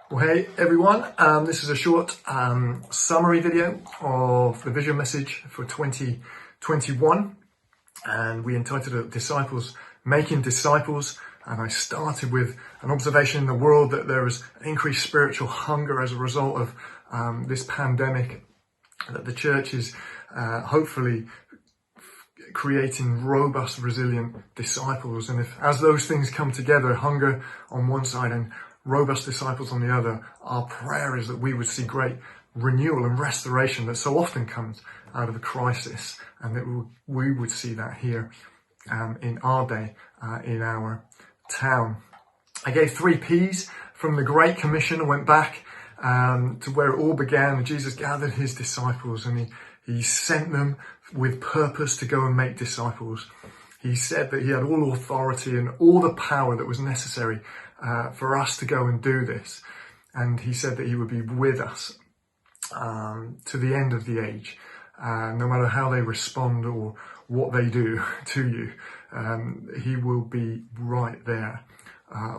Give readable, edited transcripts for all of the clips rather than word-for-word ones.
Well, hey everyone, this is a short summary video of the vision message for 2021, and we entitled it Disciples, Making Disciples. And I started with an observation in the world that there is increased spiritual hunger as a result of this pandemic, that the church is hopefully creating robust, resilient disciples. And if, as those things come together, hunger on one side and robust disciples on the other, our prayer is that we would see great renewal and restoration that so often comes out of a crisis, and that we would see that here in our day, in our town. I gave 3 P's from the Great Commission. I went back to where it all began. Jesus gathered his disciples and he sent them with purpose to go and make disciples. He said that he had all authority and all the power that was necessary for us to go and do this. And he said that he would be with us to the end of the age, no matter how they respond or what they do to you. He will be right there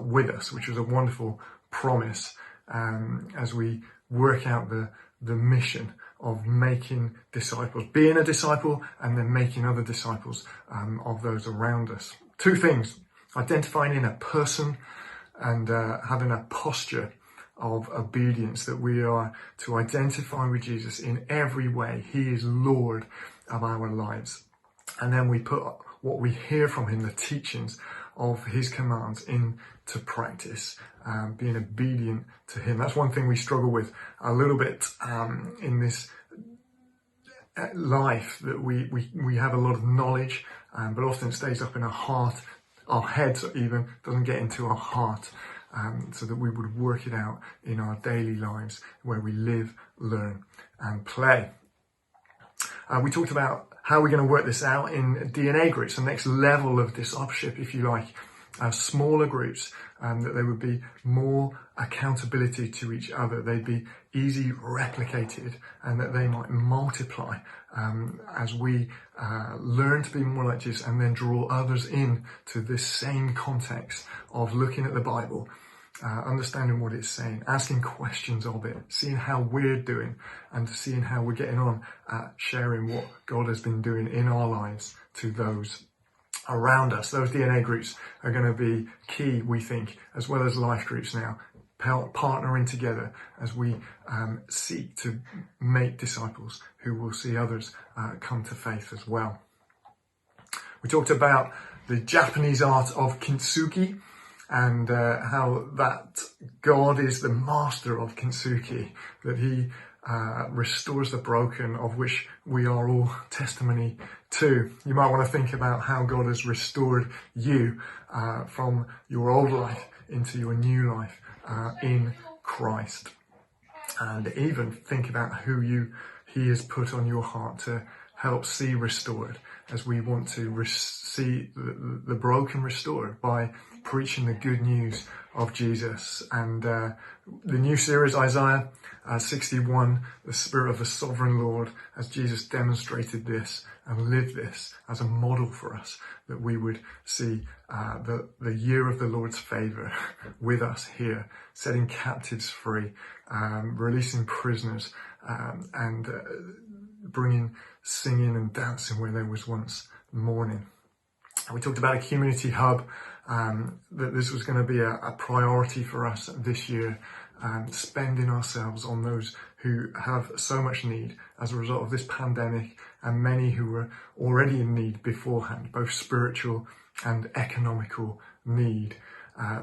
with us, which was a wonderful promise as we work out the mission of making disciples, being a disciple and then making other disciples of those around us. 2 things: identifying in a person and having a posture of obedience, that we are to identify with Jesus in every way. He is Lord of our lives. And then we put what we hear from him, the teachings of his commands, into practice, being obedient to him. That's one thing we struggle with a little bit in this life, that we have a lot of knowledge, but often it stays up in our heart. Our heads even doesn't get into our heart, so that we would work it out in our daily lives where we live, learn and play. We talked about how we're going to work this out in DNA groups, the next level of discipleship, if you like, smaller groups, that there would be more accountability to each other. They'd be easy replicated, and that they might multiply as we learn to be more like Jesus, and then draw others in to this same context of looking at the Bible, understanding what it's saying, asking questions of it, seeing how we're doing, and seeing how we're getting on at sharing what God has been doing in our lives to those around us. Those DNA groups are going to be key, we think, as well as life groups now, partnering together as we seek to make disciples who will see others come to faith as well. We talked about the Japanese art of Kintsugi, and how that God is the master of Kintsugi, that he restores the broken, of which we are all testimony to. You might want to think about how God has restored you from your old life into your new life in Christ, and even think about who he has put on your heart to help see restored, as we want to see the broken restored by preaching the good news of Jesus. And the new series, Isaiah 61, the Spirit of the Sovereign Lord, as Jesus demonstrated this and lived this as a model for us, that we would see the year of the Lord's favour with us here, setting captives free, releasing prisoners, and bringing singing and dancing where there was once mourning. We talked about a community hub, that this was going to be a priority for us this year, spending ourselves on those who have so much need as a result of this pandemic, and many who were already in need beforehand, both spiritual and economical need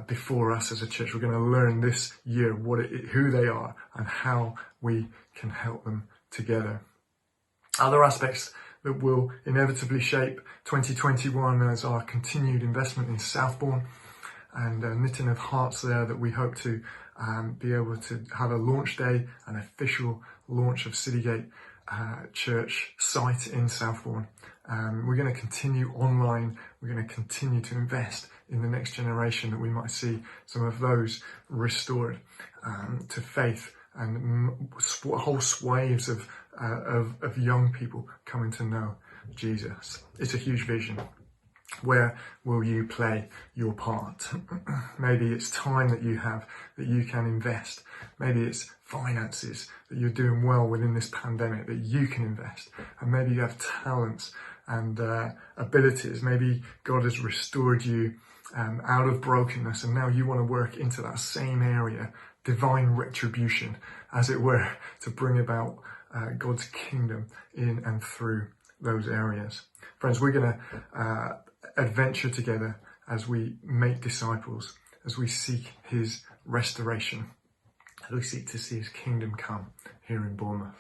before us as a church. We're going to learn this year who they are and how we can help them together. Other aspects that will inevitably shape 2021 as our continued investment in Southbourne, and knitting of hearts there, that we hope to be able to have a launch day, an official launch of Citygate Church site in Southbourne. We're going to continue online. We're going to continue to invest in the next generation, that we might see some of those restored to faith, and whole swathes of young people coming to know Jesus. It's a huge vision. Where will you play your part? Maybe it's time that you have that you can invest. Maybe it's finances that you're doing well within this pandemic that you can invest. And maybe you have talents and abilities. Maybe God has restored you out of brokenness, and now you want to work into that same area, divine retribution, as it were, to bring about God's kingdom in and through those areas. Friends, we're going to adventure together as we make disciples, as we seek his restoration, as we seek to see his kingdom come here in Bournemouth.